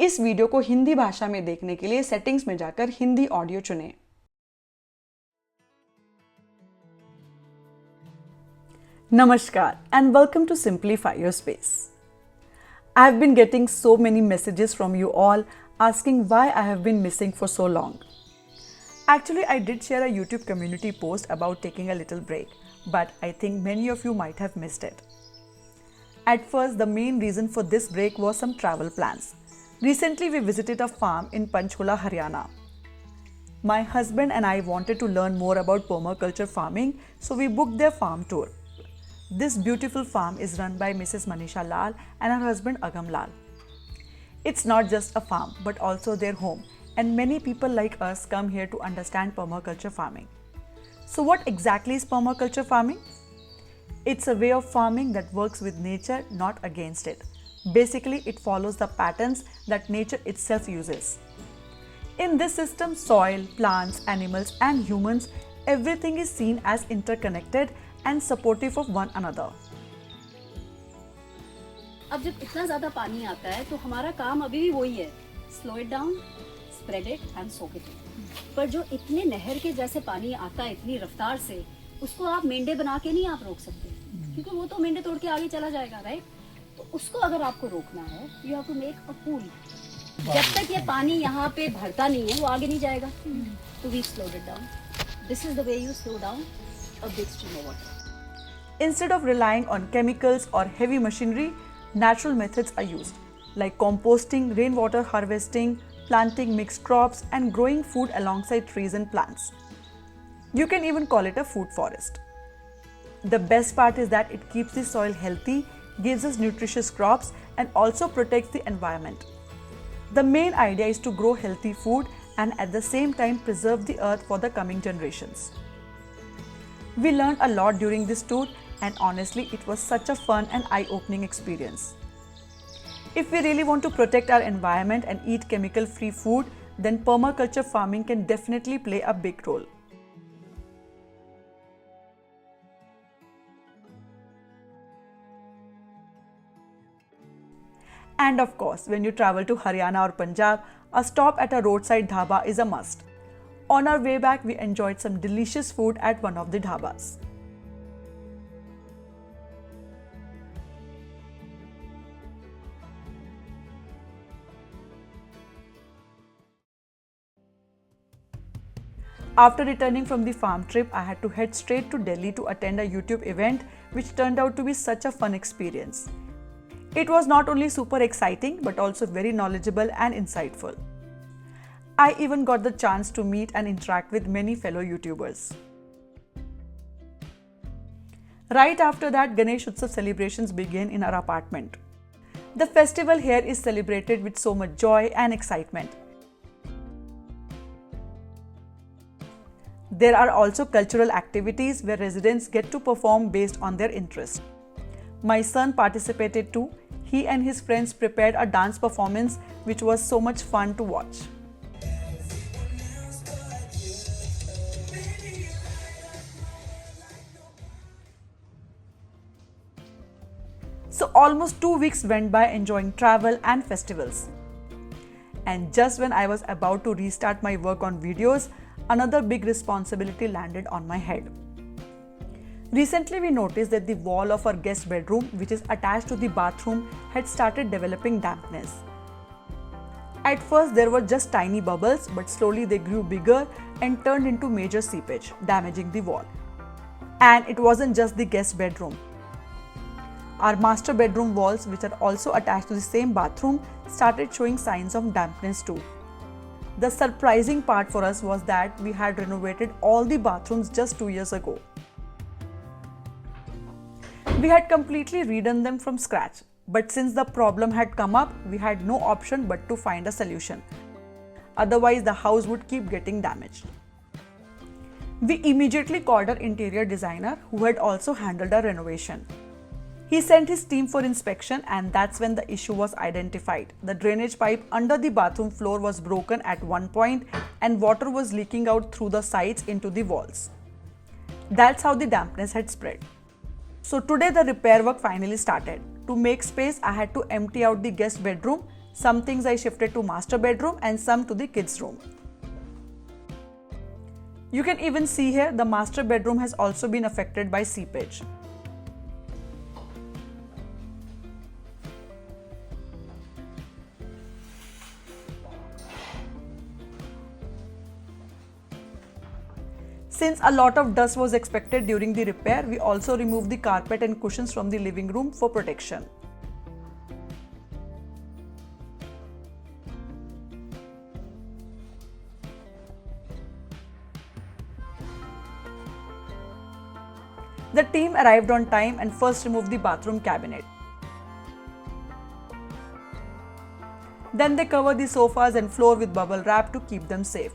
इस वीडियो को हिंदी भाषा में देखने के लिए सेटिंग्स में जाकर हिंदी ऑडियो चुनें। Namaskar and welcome to Simplify Your Space. I have been getting so many messages from you all asking why I have been missing for so long. Actually, I did share a YouTube community post about taking a little break, but I think many of you might have missed it. At first, the main reason for this break was some travel plans. Recently, we visited a farm in Panchkula, Haryana. My husband and I wanted to learn more about permaculture farming, so we booked their farm tour. This beautiful farm is run by Mrs. Manisha Lal and her husband Agam Lal. It's not just a farm but also their home, and many people like us come here to understand permaculture farming. So what exactly is permaculture farming? It's a way of farming that works with nature, not against it. Basically, it follows the patterns that nature itself uses. In this system, soil, plants, animals and humans, everything is seen as interconnected and supportive of one another. अब जब इतना ज़्यादा पानी आता है तो हमारा काम अभी भी वही है, slow it down, spread it and soak it. पर जो इतने नहर के जैसे पानी आता है इतनी रफ्तार से, उसको आप मेंढे बना के नहीं आप रोक सकते, क्योंकि वो तो मेंढे तोड़ के आगे चला जाएगा, राइट? तो उसको अगर आपको रोकना है, you have to make a pool. जब तक ये पानी यहाँ पे भरता नहीं है, वो आगे नहीं जाएगा। तो we slowed it down. This is the way you slow down a big stream of water. Instead of relying on chemicals or heavy machinery, natural methods are used, like composting, rainwater harvesting, planting mixed crops, and growing food alongside trees and plants. You can even call it a food forest. The best part is that it keeps the soil healthy, gives us nutritious crops, and also protects the environment. The main idea is to grow healthy food and at the same time preserve the earth for the coming generations. We learned a lot during this tour, and honestly, it was such a fun and eye-opening experience. If we really want to protect our environment and eat chemical-free food, then permaculture farming can definitely play a big role. And of course, when you travel to Haryana or Punjab, a stop at a roadside dhaba is a must. On our way back, we enjoyed some delicious food at one of the dhabas. After returning from the farm trip, I had to head straight to Delhi to attend a YouTube event, which turned out to be such a fun experience. It was not only super exciting, but also very knowledgeable and insightful. I even got the chance to meet and interact with many fellow YouTubers. Right after that, Ganesh Utsav celebrations began in our apartment. The festival here is celebrated with so much joy and excitement. There are also cultural activities where residents get to perform based on their interest. My son participated too. He and his friends prepared a dance performance which was so much fun to watch. So almost 2 weeks went by enjoying travel and festivals. And just when I was about to restart my work on videos, another big responsibility landed on my head. Recently, we noticed that the wall of our guest bedroom, which is attached to the bathroom, had started developing dampness. At first, there were just tiny bubbles, but slowly they grew bigger and turned into major seepage, damaging the wall. And it wasn't just the guest bedroom. Our master bedroom walls, which are also attached to the same bathroom, started showing signs of dampness too. The surprising part for us was that we had renovated all the bathrooms just 2 years ago. We had completely redone them from scratch, but since the problem had come up, we had no option but to find a solution. Otherwise, the house would keep getting damaged. We immediately called our interior designer, who had also handled our renovation. He sent his team for inspection, and that's when the issue was identified. The drainage pipe under the bathroom floor was broken at one point and water was leaking out through the sides into the walls. That's how the dampness had spread. So today the repair work finally started. To make space, I had to empty out the guest bedroom, Some things I shifted to master bedroom and some to the kids' room. You can even see here the master bedroom has also been affected by seepage. Since a lot of dust was expected during the repair, we also removed the carpet and cushions from the living room for protection. The team arrived on time and first removed the bathroom cabinet. Then they covered the sofas and floor with bubble wrap to keep them safe.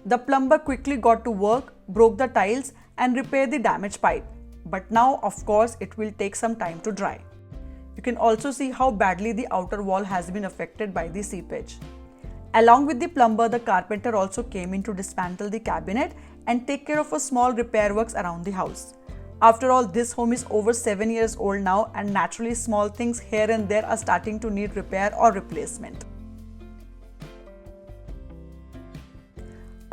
The plumber quickly got to work, broke the tiles and repaired the damaged pipe. But now, of course, it will take some time to dry. You can also see how badly the outer wall has been affected by the seepage. Along with the plumber, the carpenter also came in to dismantle the cabinet and take care of a small repair works around the house. After all, this home is over 7 years old now, and naturally small things here and there are starting to need repair or replacement.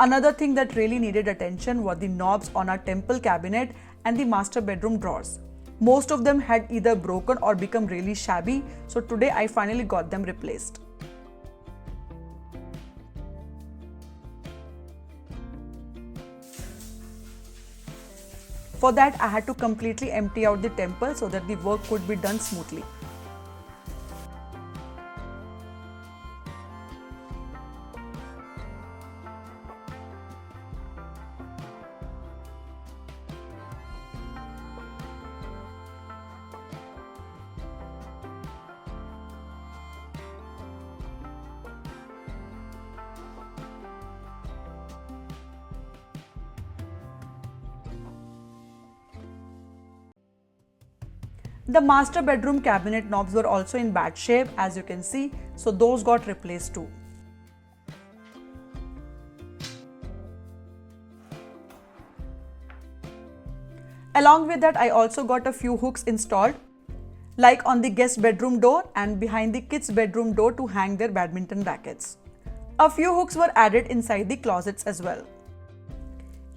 Another thing that really needed attention were the knobs on our temple cabinet and the master bedroom drawers. Most of them had either broken or become really shabby, so today I finally got them replaced. For that, I had to completely empty out the temple so that the work could be done smoothly. The master bedroom cabinet knobs were also in bad shape, as you can see, so those got replaced too. Along with that, I also got a few hooks installed, like on the guest bedroom door and behind the kids' bedroom door to hang their badminton rackets. A few hooks were added inside the closets as well.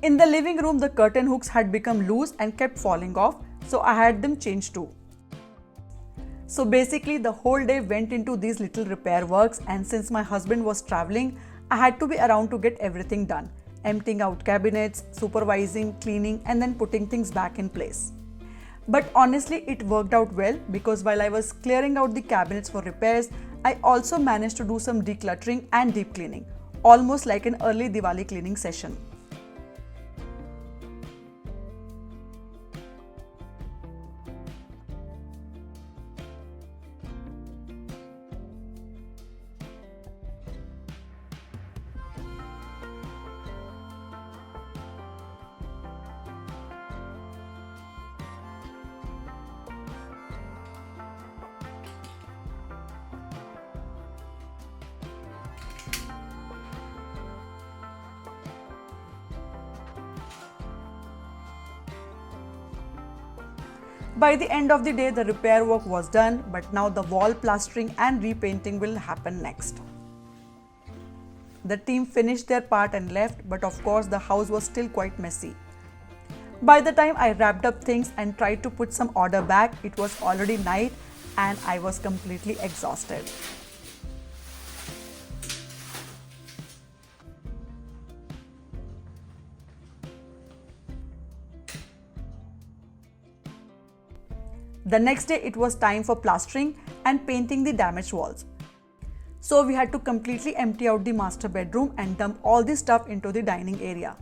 In the living room, the curtain hooks had become loose and kept falling off, so I had them changed too. So basically, the whole day went into these little repair works, and since my husband was traveling, I had to be around to get everything done, emptying out cabinets, supervising, cleaning, and then putting things back in place. But honestly, it worked out well because while I was clearing out the cabinets for repairs, I also managed to do some decluttering and deep cleaning, almost like an early Diwali cleaning session. By the end of the day, the repair work was done, but now the wall plastering and repainting will happen next. The team finished their part and left, but of course the house was still quite messy. By the time I wrapped up things and tried to put some order back, it was already night and I was completely exhausted. The next day it was time for plastering and painting the damaged walls. So we had to completely empty out the master bedroom and dump all the stuff into the dining area.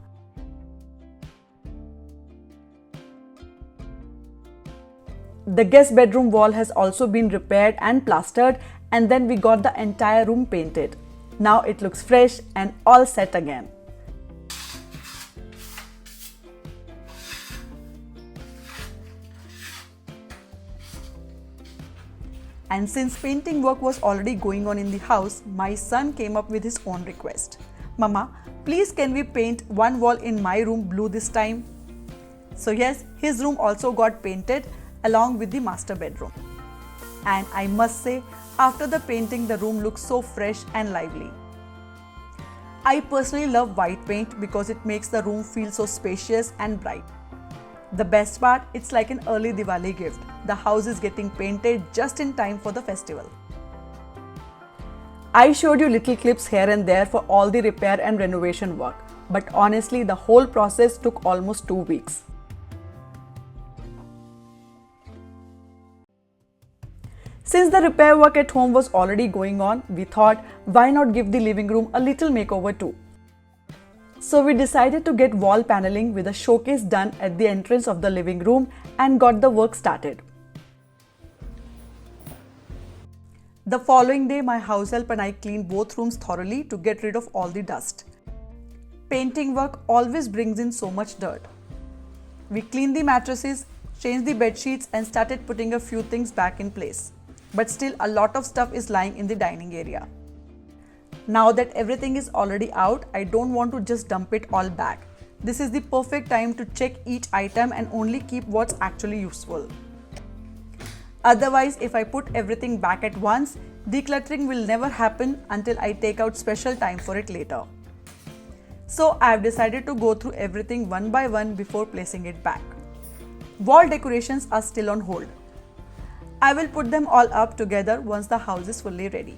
The guest bedroom wall has also been repaired and plastered, and then we got the entire room painted. Now it looks fresh and all set again. And since painting work was already going on in the house, my son came up with his own request. Mama, please can we paint one wall in my room blue this time? So yes, his room also got painted along with the master bedroom. And I must say, after the painting, the room looks so fresh and lively. I personally love white paint because it makes the room feel so spacious and bright. The best part, it's like an early Diwali gift. The house is getting painted just in time for the festival. I showed you little clips here and there for all the repair and renovation work, but honestly, the whole process took almost 2 weeks. Since the repair work at home was already going on, we thought, why not give the living room a little makeover too? So we decided to get wall paneling with a showcase done at the entrance of the living room and got the work started. The following day, my house help and I cleaned both rooms thoroughly to get rid of all the dust. Painting work always brings in so much dirt. We cleaned the mattresses, changed the bed sheets and started putting a few things back in place. But still, a lot of stuff is lying in the dining area. Now that everything is already out, I don't want to just dump it all back. This is the perfect time to check each item and only keep what's actually useful. Otherwise, if I put everything back at once, decluttering will never happen until I take out special time for it later. So I have decided to go through everything one by one before placing it back. Wall decorations are still on hold. I will put them all up together once the house is fully ready.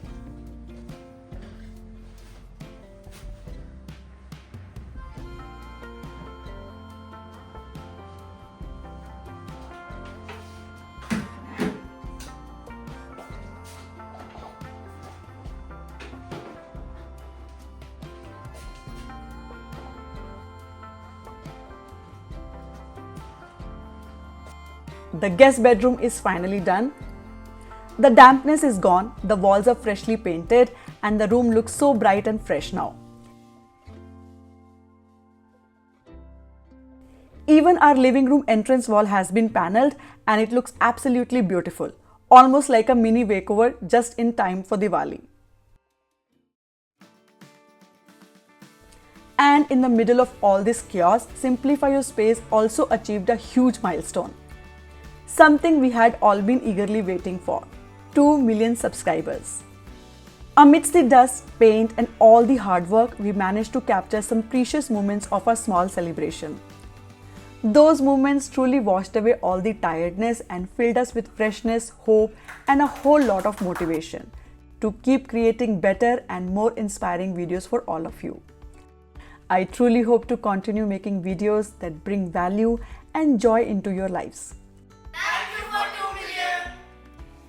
The guest bedroom is finally done. The dampness is gone, the walls are freshly painted, and the room looks so bright and fresh now. Even our living room entrance wall has been panelled and it looks absolutely beautiful, almost like a mini makeover just in time for Diwali. And in the middle of all this chaos, Simplify Your Space also achieved a huge milestone. Something we had all been eagerly waiting for: 2 million subscribers. Amidst the dust, paint and all the hard work, we managed to capture some precious moments of our small celebration. Those moments truly washed away all the tiredness and filled us with freshness, hope and a whole lot of motivation to keep creating better and more inspiring videos for all of you. I truly hope to continue making videos that bring value and joy into your lives.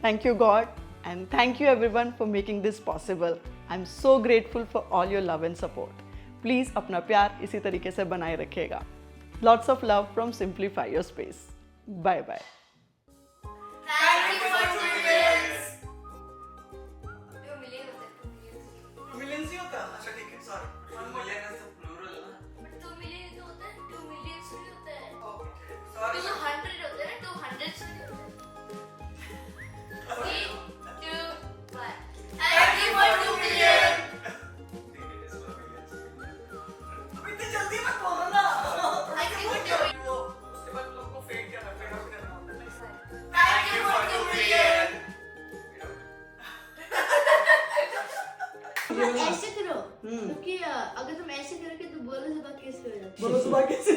Thank you God, and thank you everyone for making this possible. I'm so grateful for all your love and support. Please अपना प्यार इसी तरीके से बनाए रखिएगा. Lots of love from Simplify Your Space. Bye bye. Thank you for 2 millions. 2 million होता है. Millions ही होता है. अच्छा ठीक है, sorry. 1 million is the plural ना. But 2 million ही तो होता है. 2 millions ही होता है. Okay, sorry. 200 होता है ना. 200 ही होता है. 3, 2, 1. Thank you for 2 million. अभी इतनी जल्दी मत बोलो ना. Thank you for 2 million. वो उसके बाद लोगों को फेड करना होता है. Thank you for 2 million. ऐसे करो क्योंकि अगर तुम ऐसे करोगे तो बोलो सुबह कैसे हो जाता है. बोलो सुबह कैसे